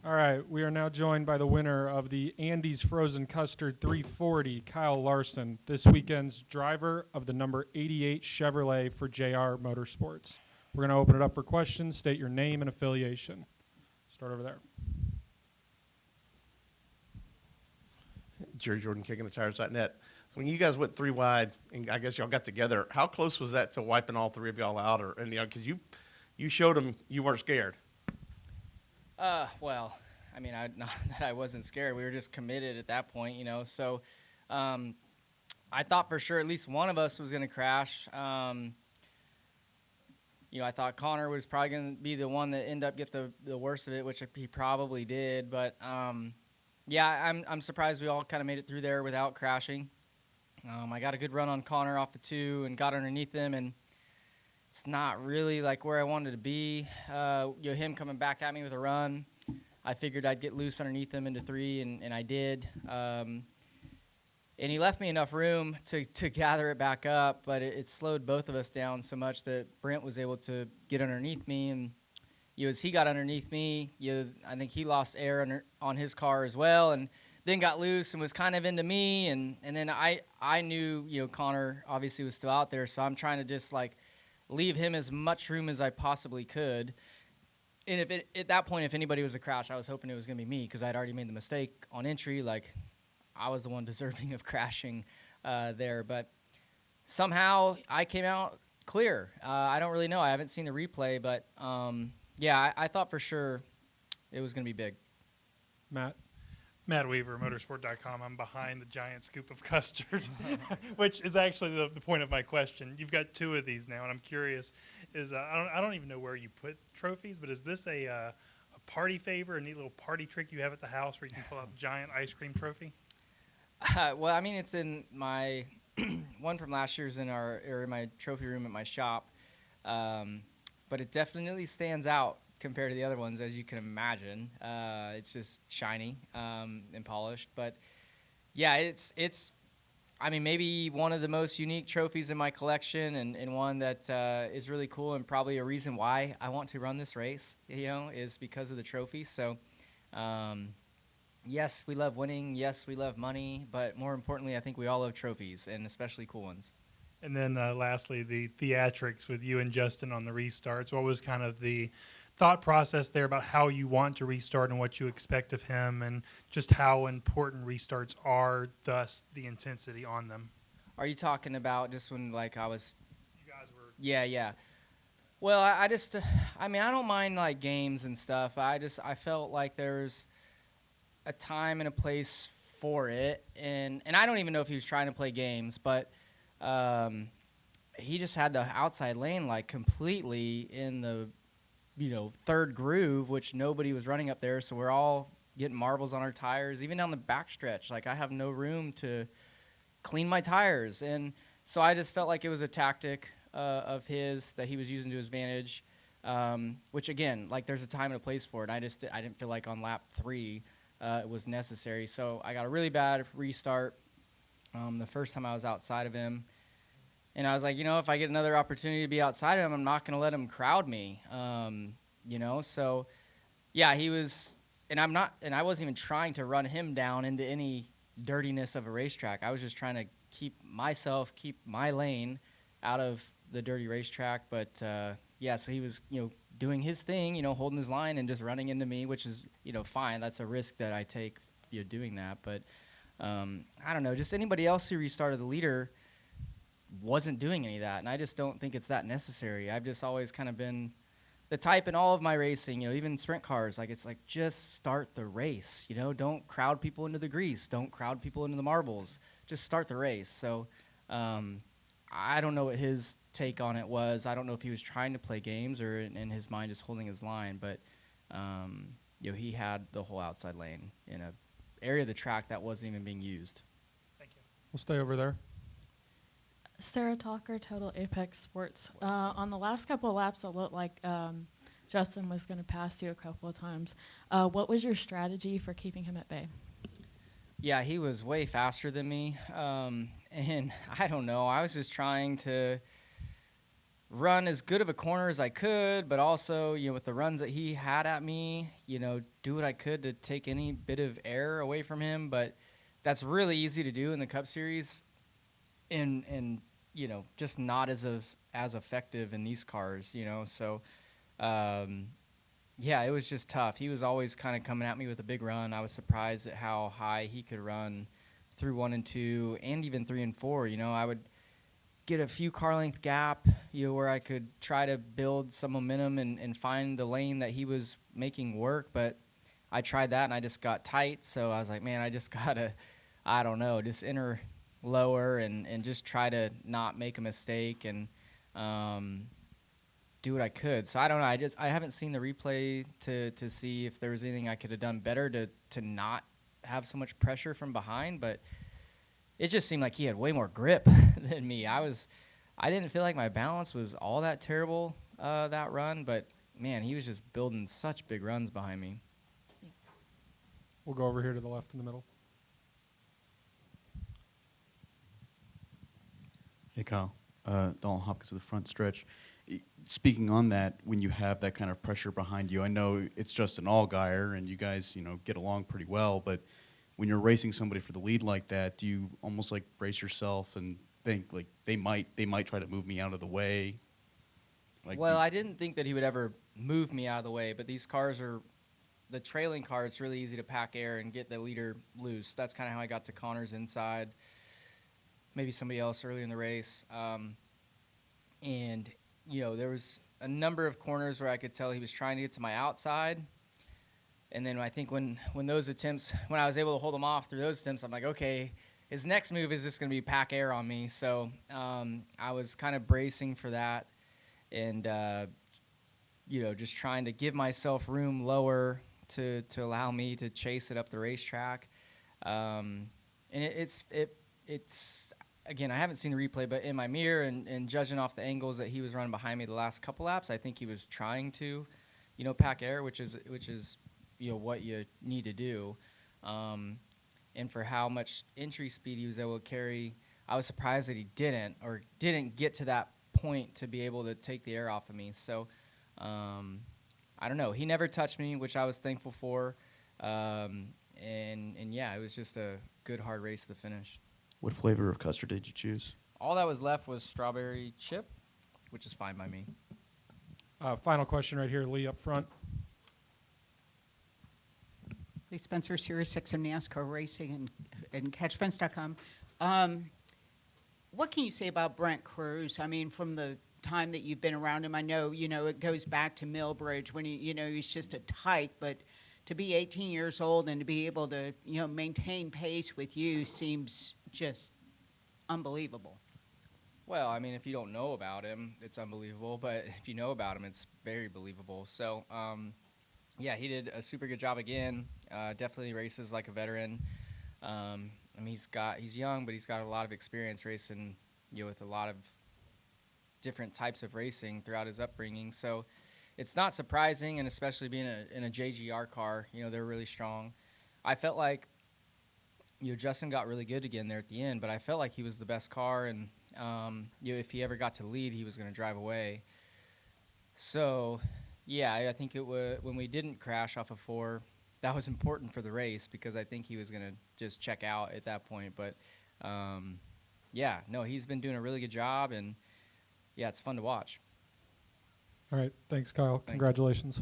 All right, we are now joined by the winner of the Andes Frozen Custard 340, Kyle Larson, this weekend's driver of the number 88 Chevrolet for JR Motorsports. We're going to open it up for questions. State your name and affiliation. Start over there. Jerry Jordan, kickingthetires.net. So when you guys went three wide, and I guess y'all got together, how close was that to wiping all three of y'all out? Or because you showed them you weren't scared. Well, I mean, not that I wasn't scared. We were just committed at that point, So, I thought for sure at least one of us was going to crash. I thought Connor was probably going to be the one that ended up get the worst of it, which he probably did. But yeah, I'm surprised we all kind of made it through there without crashing. I got a good run on Connor off the 2 and got underneath him, and it's not really like where I wanted to be. Him coming back at me with a run, I figured I'd get loose underneath him into 3, and I did. And he left me enough room to gather it back up, but it slowed both of us down so much that Brent was able to get underneath me. And as he got underneath me, I think he lost air on his car as well, and then got loose and was kind of into me. And then I knew, Connor obviously was still out there, so I'm trying to just, leave him as much room as I possibly could. And at that point, if anybody was a crash, I was hoping it was going to be me because I'd already made the mistake on entry. I was the one deserving of crashing there. But somehow I came out clear. I don't really know. I haven't seen the replay. But, I thought for sure it was going to be big. Matt Weaver, motorsport.com. I'm behind the giant scoop of custard, which is actually the point of my question. You've got 2 of these now, and I'm curious, I don't even know where you put trophies, but is this a party favor, a neat little party trick you have at the house where you can pull out the giant ice cream trophy? Well, I mean, it's in my one from last year's in my trophy room at my shop, but it definitely stands out compared to the other ones, as you can imagine. It's just shiny and polished. But, yeah, it's maybe one of the most unique trophies in my collection and one that is really cool and probably a reason why I want to run this race, is because of the trophy. So, yes, we love winning. Yes, we love money. But more importantly, I think we all love trophies, and especially cool ones. And then lastly, the theatrics with you and Justin on the restarts. What was kind of the thought process there about how you want to restart and what you expect of him, and just how important restarts are, thus the intensity on them? Are you talking about just when I was? You guys were. Yeah. Well, I don't mind games and stuff. I felt like there's a time and a place for it, and I don't even know if he was trying to play games, but he just had the outside lane completely in the third groove, which nobody was running up there, so we're all getting marbles on our tires, even down the backstretch. I have no room to clean my tires, and so I just felt like it was a tactic of his that he was using to his advantage, which again, there's a time and a place for it. I didn't feel like on lap 3 it was necessary, so I got a really bad restart the first time I was outside of him. And I was like, if I get another opportunity to be outside of him, I'm not going to let him crowd me, So, yeah, he was, and I wasn't even trying to run him down into any dirtiness of a racetrack. I was just trying to keep my lane out of the dirty racetrack. But, so he was, doing his thing, holding his line and just running into me, which is, fine. That's a risk that I take, doing that. But, I don't know, just anybody else who restarted the leader wasn't doing any of that, and I just don't think it's that necessary. I've just always kind of been the type in all of my racing, even sprint cars, just start the race, don't crowd people into the grease, don't crowd people into the marbles, just start the race. So I don't know what his take on it was. I don't know if he was trying to play games or in his mind just holding his line, but he had the whole outside lane in a area of the track that wasn't even being used. Thank you. We'll stay over there. Sarah Talker, Total Apex Sports. On the last couple of laps, it looked like Justin was going to pass you a couple of times. What was your strategy for keeping him at bay? Yeah, he was way faster than me, and I don't know. I was just trying to run as good of a corner as I could, but also, with the runs that he had at me, do what I could to take any bit of air away from him. But that's really easy to do in the Cup Series, and just not as effective in these cars. So yeah, it was just tough. He was always kind of coming at me with a big run. I was surprised at how high he could run through 1 and 2, and even 3 and 4. I would get a few car length gap, where I could try to build some momentum and find the lane that he was making work. But I tried that and I just got tight. So I was like, man, I just gotta, I don't know, just enter lower and just try to not make a mistake and do what I could. So I don't know. I haven't seen the replay to see if there was anything I could have done better to not have so much pressure from behind, but it just seemed like he had way more grip than me. I didn't feel like my balance was all that terrible that run, but man, he was just building such big runs behind me. We'll go over here to the left in the middle. Hey, Kyle. Dalton Hopkins to the front stretch. Speaking on that, when you have that kind of pressure behind you, I know it's just an all-guyer and you guys, get along pretty well, but when you're racing somebody for the lead like that, do you almost like brace yourself and think like they might try to move me out of the way? Well, I didn't think that he would ever move me out of the way, but these cars the trailing car, it's really easy to pack air and get the leader loose. That's kind of how I got to Connor's inside, maybe somebody else early in the race. And, there was a number of corners where I could tell he was trying to get to my outside. And then I think when those attempts, when I was able to hold him off through those attempts, I'm like, okay, his next move is just going to be pack air on me. So I was kind of bracing for that and, just trying to give myself room lower to allow me to chase it up the racetrack. And it's again, I haven't seen the replay, but in my mirror and judging off the angles that he was running behind me the last couple laps, I think he was trying to, pack air, which is what you need to do. And for how much entry speed he was able to carry, I was surprised that he didn't get to that point to be able to take the air off of me. So I don't know. He never touched me, which I was thankful for. And yeah, it was just a good, hard race to the finish. What flavor of custard did you choose? All that was left was strawberry chip, which is fine by me. Final question right here, Lee, up front. Lee Spencer, Series 6 of NASCAR Racing and CatchFence.com. What can you say about Brent Cruz? I mean, from the time that you've been around him, I know, it goes back to Millbridge when he's just a type, but to be 18 years old and to be able to, maintain pace with you seems just unbelievable. Well, I mean, if you don't know about him, it's unbelievable. But if you know about him, it's very believable. So, yeah, he did a super good job again. Definitely races like a veteran. I mean, he's young, but he's got a lot of experience racing, with a lot of different types of racing throughout his upbringing. So it's not surprising, and especially being in a JGR car, they're really strong. I felt like, Justin got really good again there at the end, but I felt like he was the best car, and if he ever got to lead, he was going to drive away. So, yeah, I think when we didn't crash off of 4, that was important for the race because I think he was going to just check out at that point. But, yeah, no, he's been doing a really good job, and, yeah, it's fun to watch. All right. Thanks, Kyle. Thanks. Congratulations.